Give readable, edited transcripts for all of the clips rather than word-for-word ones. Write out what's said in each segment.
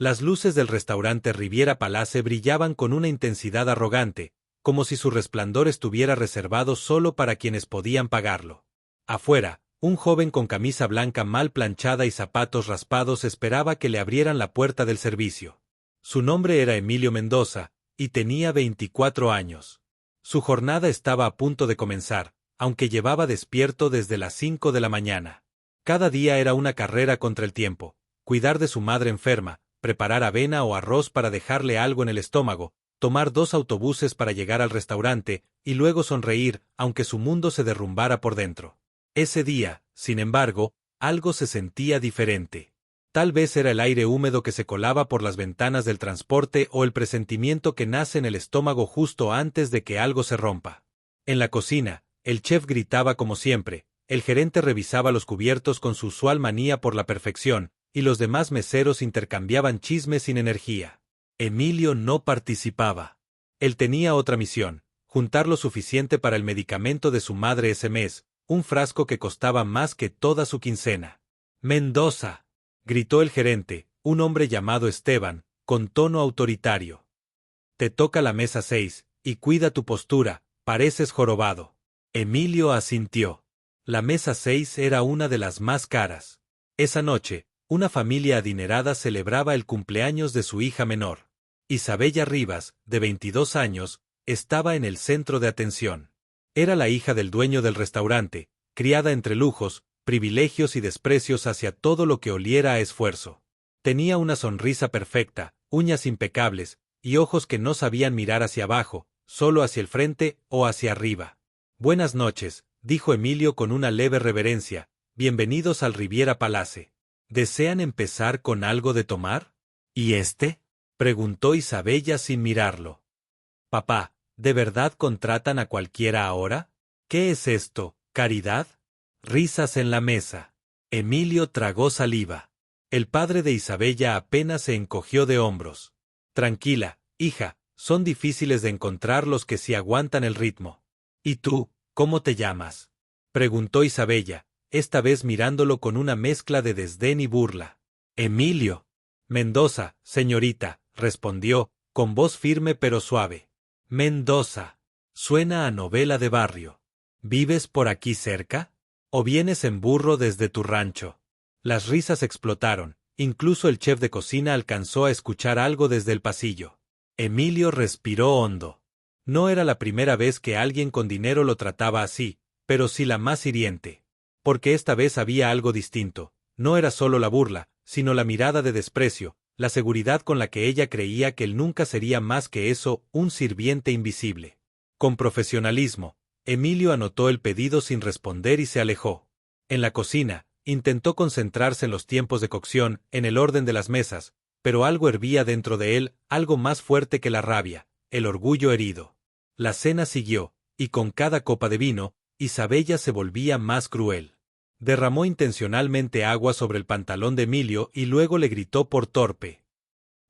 Las luces del restaurante Riviera Palace brillaban con una intensidad arrogante, como si su resplandor estuviera reservado solo para quienes podían pagarlo. Afuera, un joven con camisa blanca mal planchada y zapatos raspados esperaba que le abrieran la puerta del servicio. Su nombre era Emilio Mendoza, y tenía 24 años. Su jornada estaba a punto de comenzar, aunque llevaba despierto desde las 5 de la mañana. Cada día era una carrera contra el tiempo: cuidar de su madre enferma, preparar avena o arroz para dejarle algo en el estómago, tomar 2 autobuses para llegar al restaurante, y luego sonreír, aunque su mundo se derrumbara por dentro. Ese día, sin embargo, algo se sentía diferente. Tal vez era el aire húmedo que se colaba por las ventanas del transporte o el presentimiento que nace en el estómago justo antes de que algo se rompa. En la cocina, el chef gritaba como siempre, el gerente revisaba los cubiertos con su usual manía por la perfección, y los demás meseros intercambiaban chismes sin energía. Emilio no participaba. Él tenía otra misión: juntar lo suficiente para el medicamento de su madre ese mes, un frasco que costaba más que toda su quincena. «Mendoza», gritó el gerente, un hombre llamado Esteban, con tono autoritario. «Te toca la mesa 6, y cuida tu postura, pareces jorobado». Emilio asintió. La mesa 6 era una de las más caras. Esa noche, una familia adinerada celebraba el cumpleaños de su hija menor. Isabella Rivas, de 22 años, estaba en el centro de atención. Era la hija del dueño del restaurante, criada entre lujos, privilegios y desprecios hacia todo lo que oliera a esfuerzo. Tenía una sonrisa perfecta, uñas impecables, y ojos que no sabían mirar hacia abajo, solo hacia el frente o hacia arriba. «Buenas noches», dijo Emilio con una leve reverencia. «Bienvenidos al Riviera Palace. ¿Desean empezar con algo de tomar?» «¿Y este?», preguntó Isabella sin mirarlo. «Papá, ¿de verdad contratan a cualquiera ahora? ¿Qué es esto, caridad?» Risas en la mesa. Emilio tragó saliva. El padre de Isabella apenas se encogió de hombros. «Tranquila, hija, son difíciles de encontrar los que sí aguantan el ritmo». «¿Y tú, cómo te llamas?», preguntó Isabella, esta vez mirándolo con una mezcla de desdén y burla. «Emilio». «Mendoza, señorita», respondió, con voz firme pero suave. «Mendoza. Suena a novela de barrio. ¿Vives por aquí cerca? ¿O vienes en burro desde tu rancho?» Las risas explotaron, incluso el chef de cocina alcanzó a escuchar algo desde el pasillo. Emilio respiró hondo. No era la primera vez que alguien con dinero lo trataba así, pero sí la más hiriente. Porque esta vez había algo distinto: no era solo la burla, sino la mirada de desprecio, la seguridad con la que ella creía que él nunca sería más que eso, un sirviente invisible. Con profesionalismo, Emilio anotó el pedido sin responder y se alejó. En la cocina, intentó concentrarse en los tiempos de cocción, en el orden de las mesas, pero algo hervía dentro de él, algo más fuerte que la rabia, el orgullo herido. La cena siguió, y con cada copa de vino, Isabella se volvía más cruel. Derramó intencionalmente agua sobre el pantalón de Emilio y luego le gritó por torpe.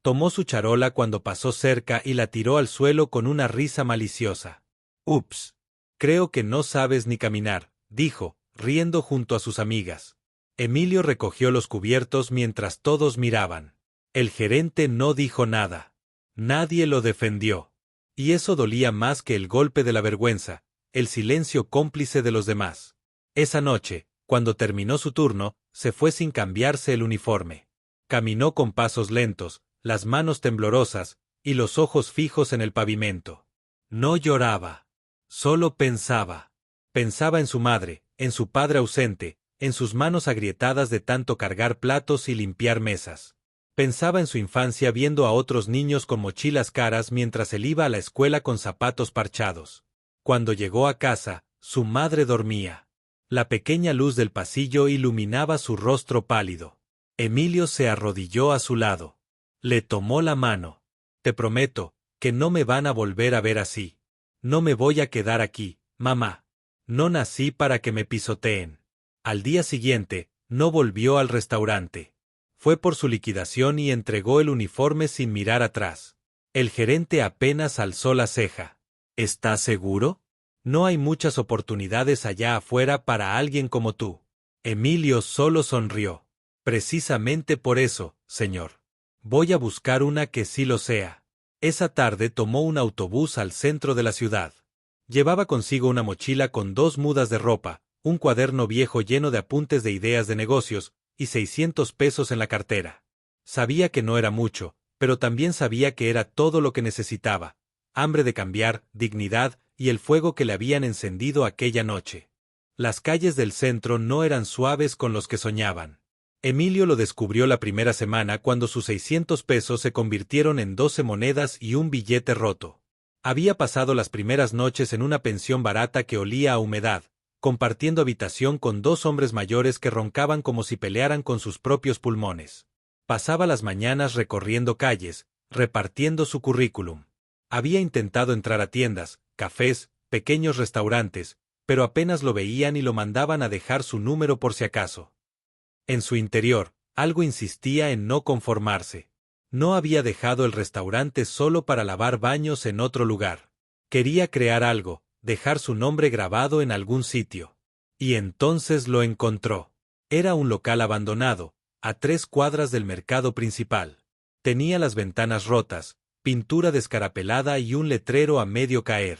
Tomó su charola cuando pasó cerca y la tiró al suelo con una risa maliciosa. «Ups. Creo que no sabes ni caminar», dijo, riendo junto a sus amigas. Emilio recogió los cubiertos mientras todos miraban. El gerente no dijo nada. Nadie lo defendió. Y eso dolía más que el golpe de la vergüenza, el silencio cómplice de los demás. Esa noche, cuando terminó su turno, se fue sin cambiarse el uniforme. Caminó con pasos lentos, las manos temblorosas, y los ojos fijos en el pavimento. No lloraba. Solo pensaba. Pensaba en su madre, en su padre ausente, en sus manos agrietadas de tanto cargar platos y limpiar mesas. Pensaba en su infancia viendo a otros niños con mochilas caras mientras él iba a la escuela con zapatos parchados. Cuando llegó a casa, su madre dormía. La pequeña luz del pasillo iluminaba su rostro pálido. Emilio se arrodilló a su lado. Le tomó la mano. «Te prometo que no me van a volver a ver así. No me voy a quedar aquí, mamá. No nací para que me pisoteen». Al día siguiente, no volvió al restaurante. Fue por su liquidación y entregó el uniforme sin mirar atrás. El gerente apenas alzó la ceja. «¿Estás seguro? No hay muchas oportunidades allá afuera para alguien como tú». Emilio solo sonrió. «Precisamente por eso, señor. Voy a buscar una que sí lo sea. Esa tarde tomó un autobús al centro de la ciudad. Llevaba consigo una mochila con 2 mudas de ropa, un cuaderno viejo lleno de apuntes de ideas de negocios, y 600 pesos en la cartera. Sabía que no era mucho, pero también sabía que era todo lo que necesitaba: hambre de cambiar, dignidad y el fuego que le habían encendido aquella noche. Las calles del centro no eran suaves con los que soñaban. Emilio lo descubrió la primera semana cuando sus 600 pesos se convirtieron en 12 monedas y un billete roto. Había pasado las primeras noches en una pensión barata que olía a humedad, compartiendo habitación con 2 hombres mayores que roncaban como si pelearan con sus propios pulmones. Pasaba las mañanas recorriendo calles, repartiendo su currículum. Había intentado entrar a tiendas, cafés, pequeños restaurantes, pero apenas lo veían y lo mandaban a dejar su número por si acaso. En su interior, algo insistía en no conformarse. No había dejado el restaurante solo para lavar baños en otro lugar. Quería crear algo, dejar su nombre grabado en algún sitio. Y entonces lo encontró. Era un local abandonado, a 3 cuadras del mercado principal. Tenía las ventanas rotas, pintura descarapelada y un letrero a medio caer.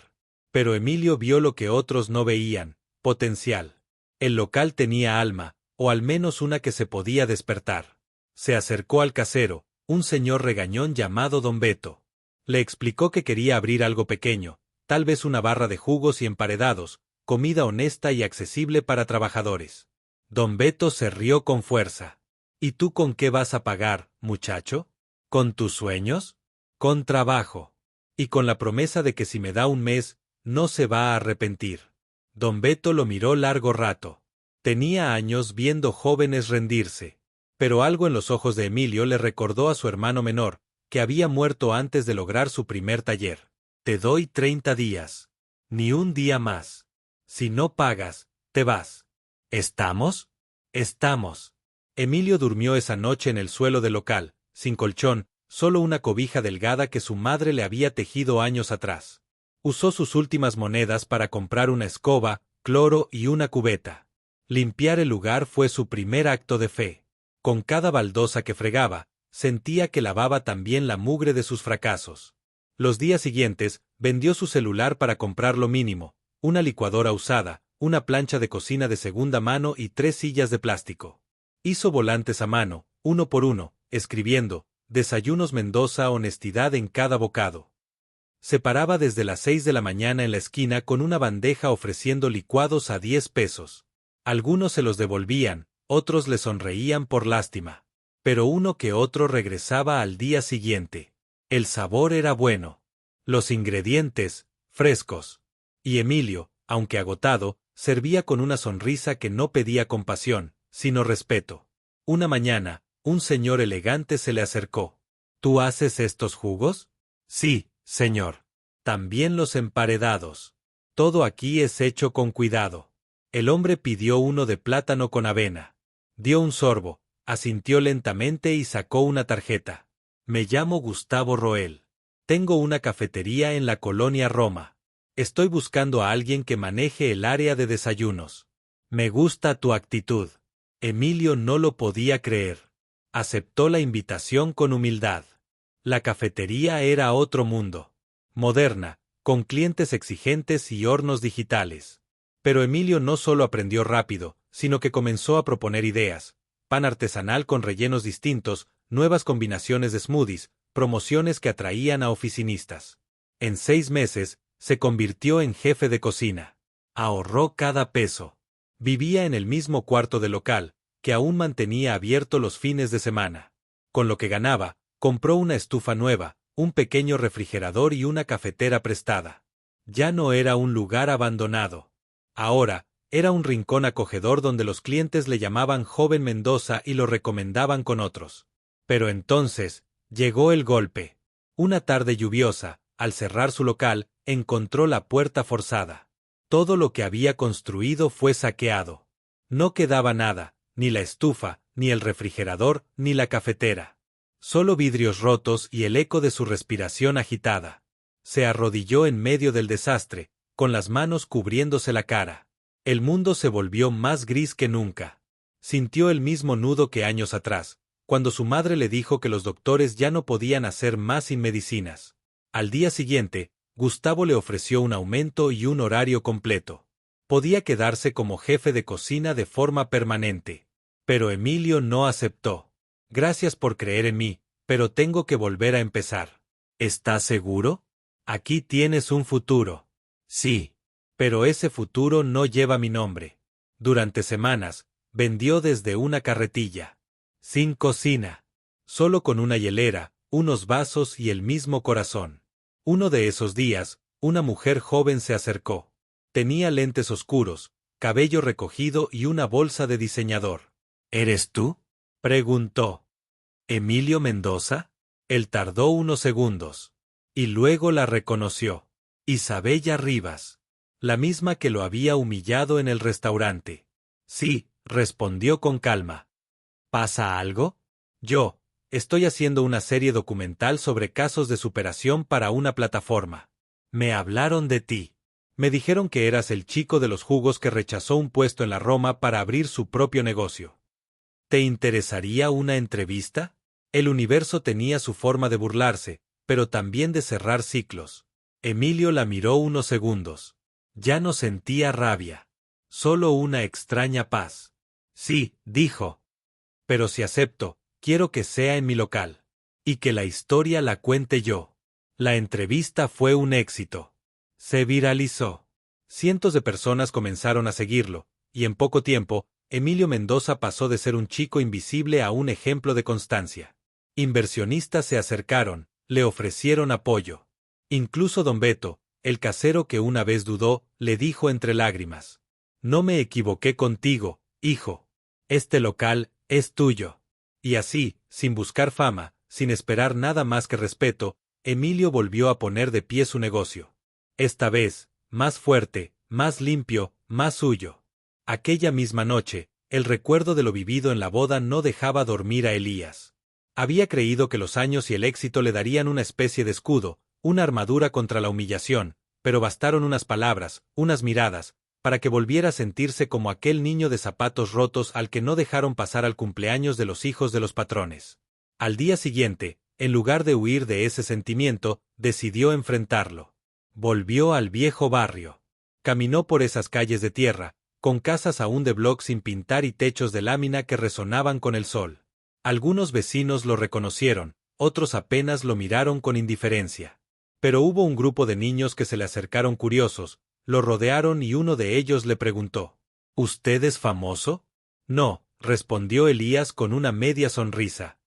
Pero Emilio vio lo que otros no veían: potencial. El local tenía alma, o al menos una que se podía despertar. Se acercó al casero, un señor regañón llamado Don Beto. Le explicó que quería abrir algo pequeño, tal vez una barra de jugos y emparedados, comida honesta y accesible para trabajadores. Don Beto se rió con fuerza. ¿Y tú con qué vas a pagar, muchacho? ¿Con tus sueños? Con trabajo. Y con la promesa de que si me da un mes, no se va a arrepentir. Don Beto lo miró largo rato. Tenía años viendo jóvenes rendirse. Pero algo en los ojos de Emilio le recordó a su hermano menor, que había muerto antes de lograr su primer taller. Te doy 30 días. Ni un día más. Si no pagas, te vas. ¿Estamos? Estamos. Emilio durmió esa noche en el suelo del local, sin colchón, solo una cobija delgada que su madre le había tejido años atrás. Usó sus últimas monedas para comprar una escoba, cloro y una cubeta. Limpiar el lugar fue su primer acto de fe. Con cada baldosa que fregaba, sentía que lavaba también la mugre de sus fracasos. Los días siguientes, vendió su celular para comprar lo mínimo: una licuadora usada, una plancha de cocina de segunda mano y 3 sillas de plástico. Hizo volantes a mano, uno por uno, escribiendo: Desayunos Mendoza, honestidad en cada bocado. Se paraba desde las 6 de la mañana en la esquina con una bandeja ofreciendo licuados a 10 pesos. Algunos se los devolvían, otros le sonreían por lástima. Pero uno que otro regresaba al día siguiente. El sabor era bueno. Los ingredientes, frescos. Y Emilio, aunque agotado, servía con una sonrisa que no pedía compasión, sino respeto. Una mañana, un señor elegante se le acercó. ¿Tú haces estos jugos? Sí, señor. También los emparedados. Todo aquí es hecho con cuidado. El hombre pidió uno de plátano con avena. Dio un sorbo, asintió lentamente y sacó una tarjeta. Me llamo Gustavo Roel. Tengo una cafetería en la colonia Roma. Estoy buscando a alguien que maneje el área de desayunos. Me gusta tu actitud. Emilio no lo podía creer. Aceptó la invitación con humildad. La cafetería era otro mundo. Moderna, con clientes exigentes y hornos digitales. Pero Emilio no solo aprendió rápido, sino que comenzó a proponer ideas: pan artesanal con rellenos distintos, nuevas combinaciones de smoothies, promociones que atraían a oficinistas. En 6 meses, se convirtió en jefe de cocina. Ahorró cada peso. Vivía en el mismo cuarto del local, que aún mantenía abierto los fines de semana. Con lo que ganaba, compró una estufa nueva, un pequeño refrigerador y una cafetera prestada. Ya no era un lugar abandonado. Ahora, era un rincón acogedor donde los clientes le llamaban Joven Mendoza y lo recomendaban con otros. Pero entonces, llegó el golpe. Una tarde lluviosa, al cerrar su local, encontró la puerta forzada. Todo lo que había construido fue saqueado. No quedaba nada, ni la estufa, ni el refrigerador, ni la cafetera. Solo vidrios rotos y el eco de su respiración agitada. Se arrodilló en medio del desastre, con las manos cubriéndose la cara. El mundo se volvió más gris que nunca. Sintió el mismo nudo que años atrás, cuando su madre le dijo que los doctores ya no podían hacer más sin medicinas. Al día siguiente, Gustavo le ofreció un aumento y un horario completo. Podía quedarse como jefe de cocina de forma permanente. Pero Emilio no aceptó. Gracias por creer en mí, pero tengo que volver a empezar. ¿Estás seguro? Aquí tienes un futuro. Sí. Pero ese futuro no lleva mi nombre. Durante semanas, vendió desde una carretilla. Sin cocina. Solo con una hielera, unos vasos y el mismo corazón. Uno de esos días, una mujer joven se acercó. Tenía lentes oscuros, cabello recogido y una bolsa de diseñador. ¿Eres tú?, preguntó. ¿Emilio Mendoza? Él tardó unos segundos. Y luego la reconoció. Isabella Rivas. La misma que lo había humillado en el restaurante. Sí, respondió con calma. ¿Pasa algo? Estoy haciendo una serie documental sobre casos de superación para una plataforma. Me hablaron de ti. Me dijeron que eras el chico de los jugos que rechazó un puesto en la Roma para abrir su propio negocio. ¿Te interesaría una entrevista? El universo tenía su forma de burlarse, pero también de cerrar ciclos. Emilio la miró unos segundos. Ya no sentía rabia. Solo una extraña paz. Sí, dijo. Pero si acepto, quiero que sea en mi local. Y que la historia la cuente yo. La entrevista fue un éxito. Se viralizó. Cientos de personas comenzaron a seguirlo, y en poco tiempo, Emilio Mendoza pasó de ser un chico invisible a un ejemplo de constancia. Inversionistas se acercaron, le ofrecieron apoyo. Incluso don Beto, el casero que una vez dudó, le dijo entre lágrimas: «No me equivoqué contigo, hijo. Este local es tuyo». Y así, sin buscar fama, sin esperar nada más que respeto, Emilio volvió a poner de pie su negocio. Esta vez, más fuerte, más limpio, más suyo. Aquella misma noche, el recuerdo de lo vivido en la boda no dejaba dormir a Elías. Había creído que los años y el éxito le darían una especie de escudo, una armadura contra la humillación, pero bastaron unas palabras, unas miradas, para que volviera a sentirse como aquel niño de zapatos rotos al que no dejaron pasar al cumpleaños de los hijos de los patrones. Al día siguiente, en lugar de huir de ese sentimiento, decidió enfrentarlo. Volvió al viejo barrio. Caminó por esas calles de tierra, con casas aún de bloc sin pintar y techos de lámina que resonaban con el sol. Algunos vecinos lo reconocieron, otros apenas lo miraron con indiferencia. Pero hubo un grupo de niños que se le acercaron curiosos, lo rodearon y uno de ellos le preguntó: ¿Usted es famoso? No, respondió Elías con una media sonrisa.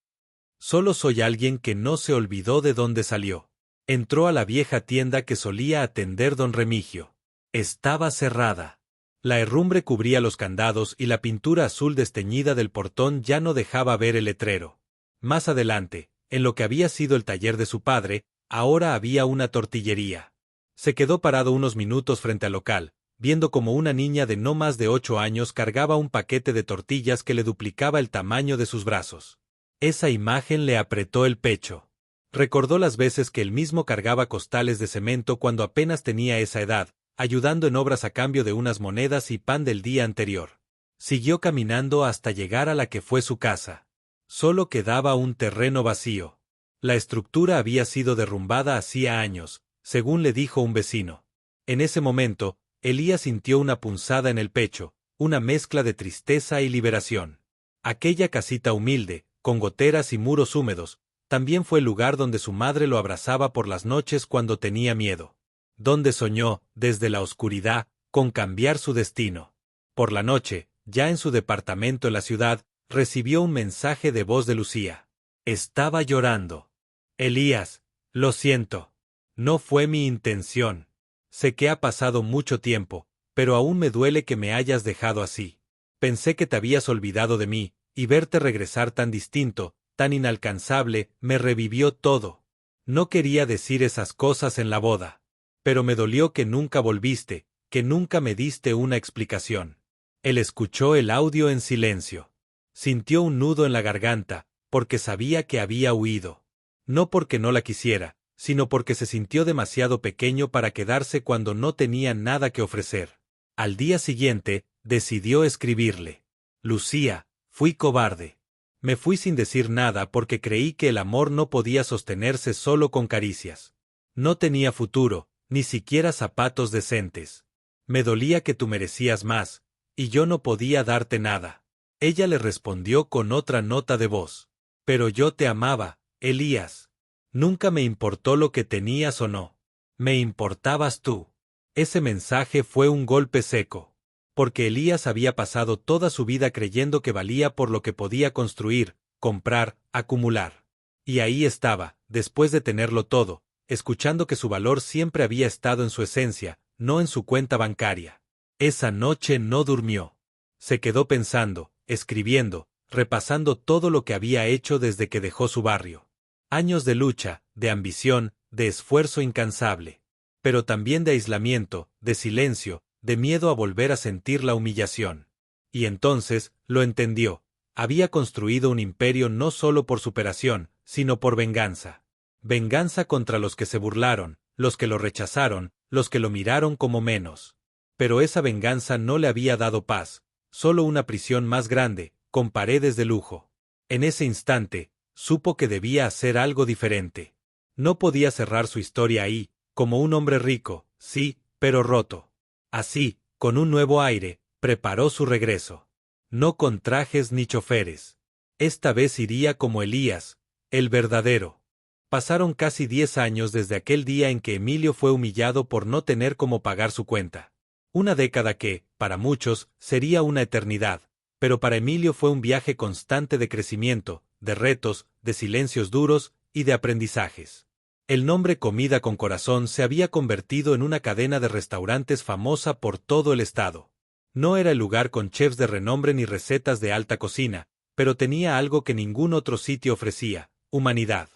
Solo soy alguien que no se olvidó de dónde salió. Entró a la vieja tienda que solía atender don Remigio. Estaba cerrada. La herrumbre cubría los candados y la pintura azul desteñida del portón ya no dejaba ver el letrero. Más adelante, en lo que había sido el taller de su padre, ahora había una tortillería. Se quedó parado unos minutos frente al local, viendo como una niña de no más de 8 años cargaba un paquete de tortillas que le duplicaba el tamaño de sus brazos. Esa imagen le apretó el pecho. Recordó las veces que él mismo cargaba costales de cemento cuando apenas tenía esa edad, ayudando en obras a cambio de unas monedas y pan del día anterior. Siguió caminando hasta llegar a la que fue su casa. Solo quedaba un terreno vacío. La estructura había sido derrumbada hacía años, según le dijo un vecino. En ese momento, Elías sintió una punzada en el pecho, una mezcla de tristeza y liberación. Aquella casita humilde, con goteras y muros húmedos, también fue el lugar donde su madre lo abrazaba por las noches cuando tenía miedo. Donde soñó, desde la oscuridad, con cambiar su destino. Por la noche, ya en su departamento en la ciudad, recibió un mensaje de voz de Lucía. Estaba llorando. Elías, lo siento. No fue mi intención. Sé que ha pasado mucho tiempo, pero aún me duele que me hayas dejado así. Pensé que te habías olvidado de mí, y verte regresar tan distinto, tan inalcanzable, me revivió todo. No quería decir esas cosas en la boda. Pero me dolió que nunca volviste, que nunca me diste una explicación. Él escuchó el audio en silencio. Sintió un nudo en la garganta, porque sabía que había huido. No porque no la quisiera, sino porque se sintió demasiado pequeño para quedarse cuando no tenía nada que ofrecer. Al día siguiente, decidió escribirle: Lucía, fui cobarde. Me fui sin decir nada porque creí que el amor no podía sostenerse solo con caricias. No tenía futuro, ni siquiera zapatos decentes. Me dolía que tú merecías más, y yo no podía darte nada. Ella le respondió con otra nota de voz. Pero yo te amaba, Elías. Nunca me importó lo que tenías o no. Me importabas tú. Ese mensaje fue un golpe seco. Porque Elías había pasado toda su vida creyendo que valía por lo que podía construir, comprar, acumular. Y ahí estaba, después de tenerlo todo, escuchando que su valor siempre había estado en su esencia, no en su cuenta bancaria. Esa noche no durmió. Se quedó pensando, escribiendo, repasando todo lo que había hecho desde que dejó su barrio. Años de lucha, de ambición, de esfuerzo incansable. Pero también de aislamiento, de silencio, de miedo a volver a sentir la humillación. Y entonces, lo entendió. Había construido un imperio no solo por superación, sino por venganza. Venganza contra los que se burlaron, los que lo rechazaron, los que lo miraron como menos. Pero esa venganza no le había dado paz, solo una prisión más grande, con paredes de lujo. En ese instante, supo que debía hacer algo diferente. No podía cerrar su historia ahí, como un hombre rico, sí, pero roto. Así, con un nuevo aire, preparó su regreso. No con trajes ni choferes. Esta vez iría como Elías, el verdadero. Pasaron casi 10 años desde aquel día en que Emilio fue humillado por no tener cómo pagar su cuenta. Una década que, para muchos, sería una eternidad, pero para Emilio fue un viaje constante de crecimiento, de retos, de silencios duros y de aprendizajes. El nombre Comida con Corazón se había convertido en una cadena de restaurantes famosa por todo el estado. No era el lugar con chefs de renombre ni recetas de alta cocina, pero tenía algo que ningún otro sitio ofrecía: humanidad.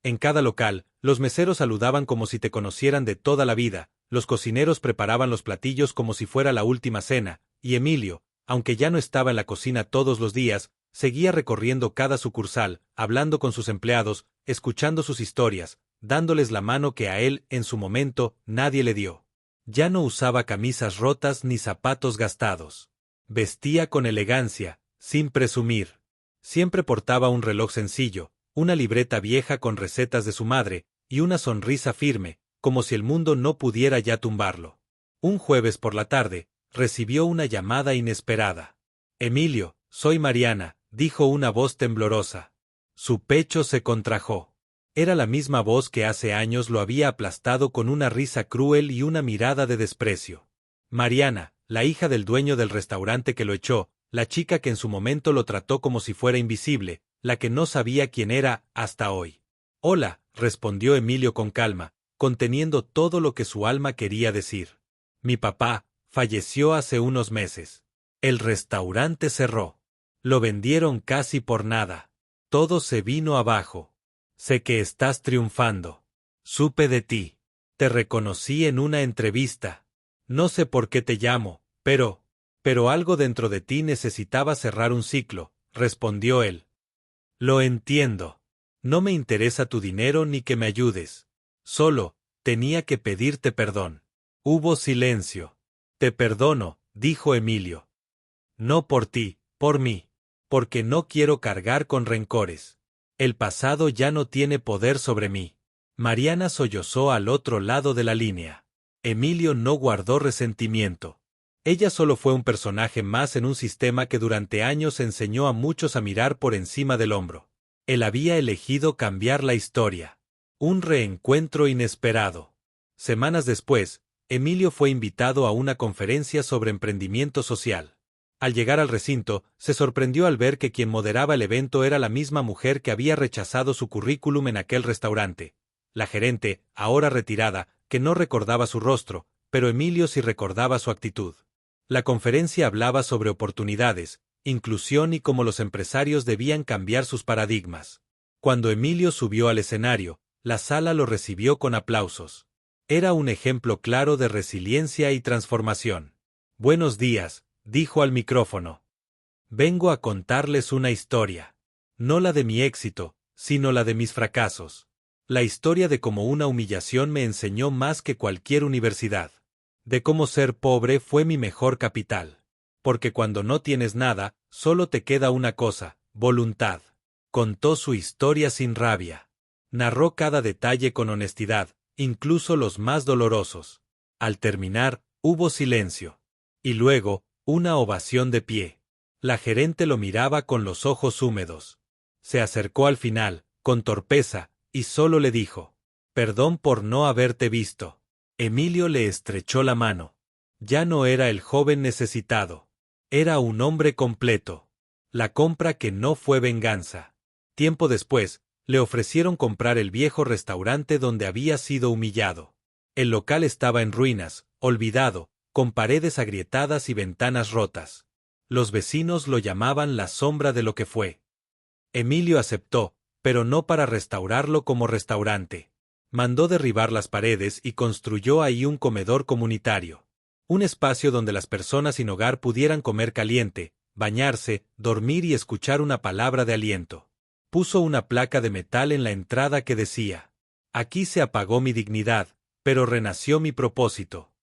En cada local, los meseros saludaban como si te conocieran de toda la vida, los cocineros preparaban los platillos como si fuera la última cena, y Emilio, aunque ya no estaba en la cocina todos los días, seguía recorriendo cada sucursal, hablando con sus empleados, escuchando sus historias, dándoles la mano que a él, en su momento, nadie le dio. Ya no usaba camisas rotas ni zapatos gastados. Vestía con elegancia, sin presumir. Siempre portaba un reloj sencillo, una libreta vieja con recetas de su madre, y una sonrisa firme, como si el mundo no pudiera ya tumbarlo. Un jueves por la tarde, recibió una llamada inesperada. «Emilio, soy Mariana», dijo una voz temblorosa. Su pecho se contrajo. Era la misma voz que hace años lo había aplastado con una risa cruel y una mirada de desprecio. Mariana, la hija del dueño del restaurante que lo echó, la chica que en su momento lo trató como si fuera invisible, la que no sabía quién era hasta hoy. «Hola», respondió Emilio con calma, conteniendo todo lo que su alma quería decir. «Mi papá falleció hace unos meses. El restaurante cerró. Lo vendieron casi por nada. Todo se vino abajo. Sé que estás triunfando. Supe de ti. Te reconocí en una entrevista. No sé por qué te llamo, pero algo dentro de ti necesitaba cerrar un ciclo», respondió él. «Lo entiendo. No me interesa tu dinero ni que me ayudes. Solo, tenía que pedirte perdón». Hubo silencio. «Te perdono», dijo Emilio. «No por ti, por mí. Porque no quiero cargar con rencores. El pasado ya no tiene poder sobre mí». Mariana sollozó al otro lado de la línea. Emilio no guardó resentimiento. Ella solo fue un personaje más en un sistema que durante años enseñó a muchos a mirar por encima del hombro. Él había elegido cambiar la historia. Un reencuentro inesperado. Semanas después, Emilio fue invitado a una conferencia sobre emprendimiento social. Al llegar al recinto, se sorprendió al ver que quien moderaba el evento era la misma mujer que había rechazado su currículum en aquel restaurante. La gerente, ahora retirada, que no recordaba su rostro, pero Emilio sí recordaba su actitud. La conferencia hablaba sobre oportunidades, inclusión y cómo los empresarios debían cambiar sus paradigmas. Cuando Emilio subió al escenario, la sala lo recibió con aplausos. Era un ejemplo claro de resiliencia y transformación. «Buenos días», dijo al micrófono. «Vengo a contarles una historia. No la de mi éxito, sino la de mis fracasos. La historia de cómo una humillación me enseñó más que cualquier universidad. De cómo ser pobre fue mi mejor capital. Porque cuando no tienes nada, solo te queda una cosa: voluntad. Contó su historia sin rabia. Narró cada detalle con honestidad, incluso los más dolorosos. Al terminar, hubo silencio. Y luego, una ovación de pie. La gerente lo miraba con los ojos húmedos. Se acercó al final, con torpeza, y solo le dijo: «Perdón por no haberte visto». Emilio le estrechó la mano. Ya no era el joven necesitado. Era un hombre completo. La compra que no fue venganza. Tiempo después, le ofrecieron comprar el viejo restaurante donde había sido humillado. El local estaba en ruinas, olvidado, con paredes agrietadas y ventanas rotas. Los vecinos lo llamaban la sombra de lo que fue. Emilio aceptó, pero no para restaurarlo como restaurante. Mandó derribar las paredes y construyó ahí un comedor comunitario. Un espacio donde las personas sin hogar pudieran comer caliente, bañarse, dormir y escuchar una palabra de aliento. Puso una placa de metal en la entrada que decía: «Aquí se apagó mi dignidad, pero renació mi propósito».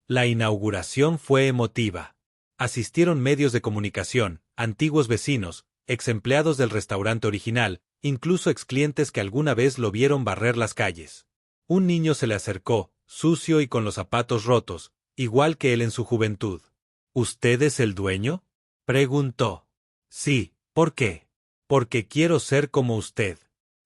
La inauguración fue emotiva. Asistieron medios de comunicación, antiguos vecinos, ex-empleados del restaurante original, incluso ex-clientes que alguna vez lo vieron barrer las calles. Un niño se le acercó, sucio y con los zapatos rotos, igual que él en su juventud. «¿Usted es el dueño?», preguntó. «Sí, ¿por qué?». «Porque quiero ser como usted».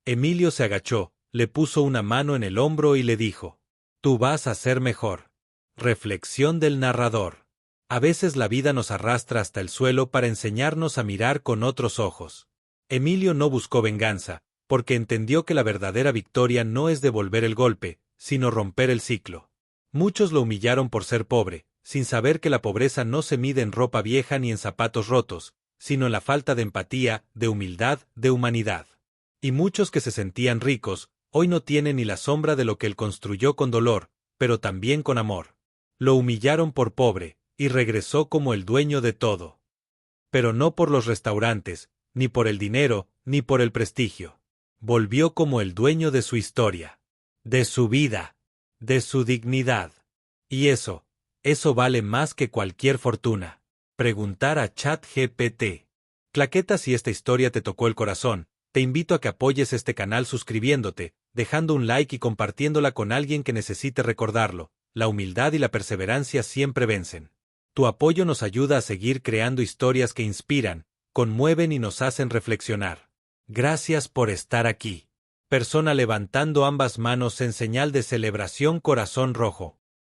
Emilio se agachó, le puso una mano en el hombro y le dijo: «Tú vas a ser mejor». Reflexión del narrador. A veces la vida nos arrastra hasta el suelo para enseñarnos a mirar con otros ojos. Emilio no buscó venganza, porque entendió que la verdadera victoria no es devolver el golpe, sino romper el ciclo. Muchos lo humillaron por ser pobre, sin saber que la pobreza no se mide en ropa vieja ni en zapatos rotos, sino en la falta de empatía, de humildad, de humanidad. Y muchos que se sentían ricos, hoy no tienen ni la sombra de lo que él construyó con dolor, pero también con amor. Lo humillaron por pobre, y regresó como el dueño de todo. Pero no por los restaurantes, ni por el dinero, ni por el prestigio. Volvió como el dueño de su historia, de su vida, de su dignidad. Y eso vale más que cualquier fortuna. Preguntar a ChatGPT. Claqueta, si esta historia te tocó el corazón, te invito a que apoyes este canal suscribiéndote, dejando un like y compartiéndola con alguien que necesite recordarlo. La humildad y la perseverancia siempre vencen. Tu apoyo nos ayuda a seguir creando historias que inspiran, conmueven y nos hacen reflexionar. Gracias por estar aquí. Persona levantando ambas manos en señal de celebración, corazón rojo.